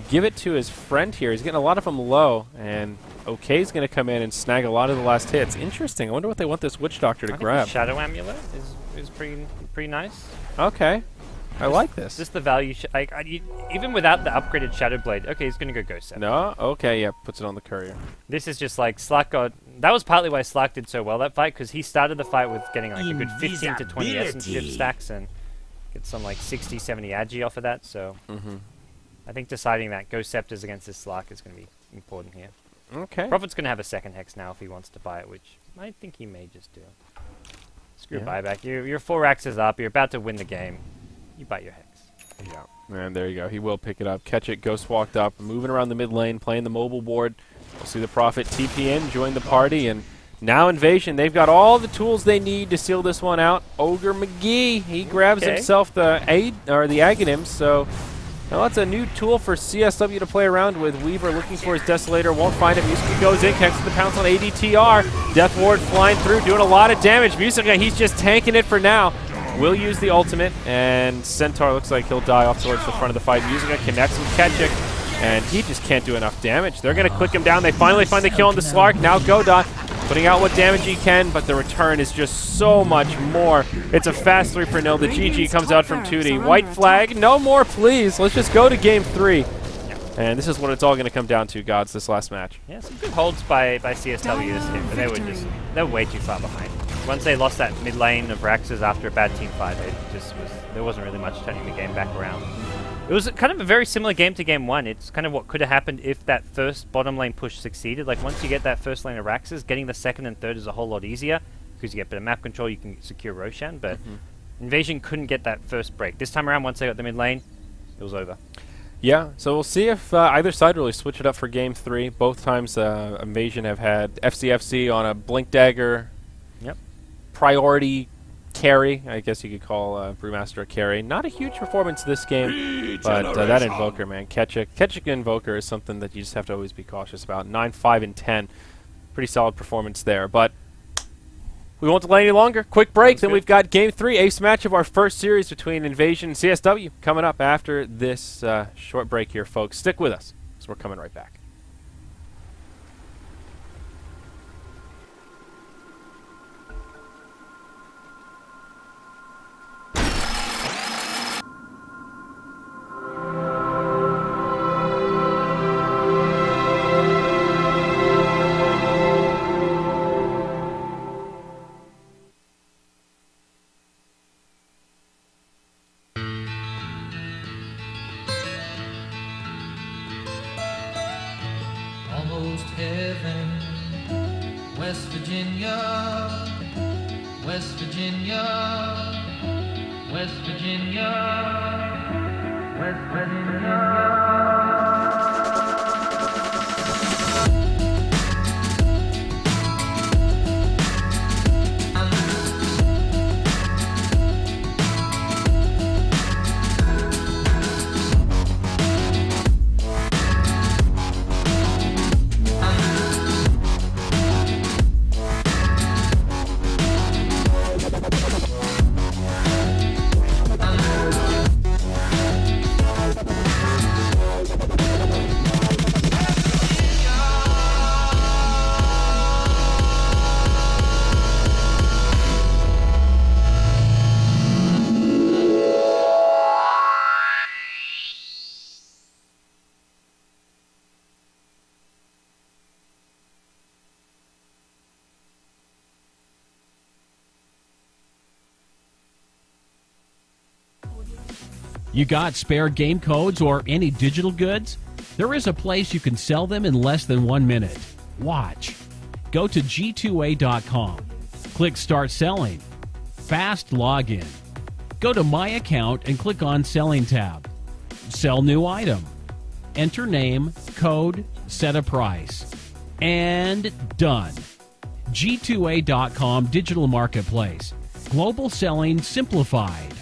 give it to his friend here. He's getting a lot of them low, and OK's going to come in and snag a lot of the last hits. Interesting. I wonder what they want this Witch Doctor to grab. The Shadow Amulet is pretty nice. Okay. I like this. Just the value. Even without the upgraded Shadow Blade, okay, he's going to go Ghost Scepter. No? Okay, yeah, puts it on the courier. This is just like Slack got... That was partly why Slack did so well that fight, because he started the fight with getting like a good 15 to 20 Essence Chip stacks and get some like 60, 70 Agi off of that, so... I think deciding that Ghost Scepters against this Slack is going to be important here. Okay. Prophet's going to have a second Hex now if he wants to buy it, which I think he may just do. Screw buyback. Your 4 axes up, you're about to win the game. You buy your Hex. Yeah, and there you go. He will pick it up. Catch it. Ghost walked up, moving around the mid lane, playing the mobile board. We'll see the Prophet TP in, join the party, and now Invasion. They've got all the tools they need to seal this one out. Ogre McGee, he grabs himself the Aghanims, so now that's a new tool for CSW to play around with. Weaver looking for his Desolator, won't find it. Musica goes in, connects to the pounce on ADTR. Death Ward flying through, doing a lot of damage. Musica, he's just tanking it for now. Will use the ultimate, and Centaur looks like he'll die off towards the front of the fight. Musica connects with Ketchik, and he just can't do enough damage. They're going to click him down. They finally find the kill on the Slark. Now Godot putting out what damage he can, but the return is just so much more. It's a fast 3-0. The GG comes out from 2D. White flag. No more, please. Let's just go to game 3. And this is what it's all going to come down to, gods, this last match. Yeah, some good holds by CSW this game, but they were way too far behind. Once they lost that mid lane of Raxes after a bad team fight, there wasn't really much turning the game back around. It was kind of a very similar game to game 1. It's kind of what could have happened if that first bottom lane push succeeded. Like once you get that first lane of Raxes, getting the second and third is a whole lot easier because you get better map control, you can secure Roshan, but Invasion couldn't get that first break. This time around, once they got the mid lane, it was over. Yeah, so we'll see if either side really switch it up for game 3. Both times Invasion have had FCFC on a Blink Dagger priority carry. I guess you could call Brewmaster a carry. Not a huge performance this game, but that Invoker, man. Ketchik Invoker is something that you just have to always be cautious about. 9, 5, and 10. Pretty solid performance there, but we won't delay any longer. Quick break, then we've got game 3, ace match of our first series between Invasion and CSW coming up after this short break here, folks. Stick with us, because we're coming right back. Almost heaven, West Virginia, West Virginia, West Virginia, West Virginia. You got spare game codes or any digital goods? There is a place you can sell them in less than 1 minute. Watch. Go to g2a.com. Click Start Selling. Fast login. Go to My Account and click on Selling tab. Sell new item. Enter name, code, set a price. And done. G2a.com Digital Marketplace. Global selling simplified.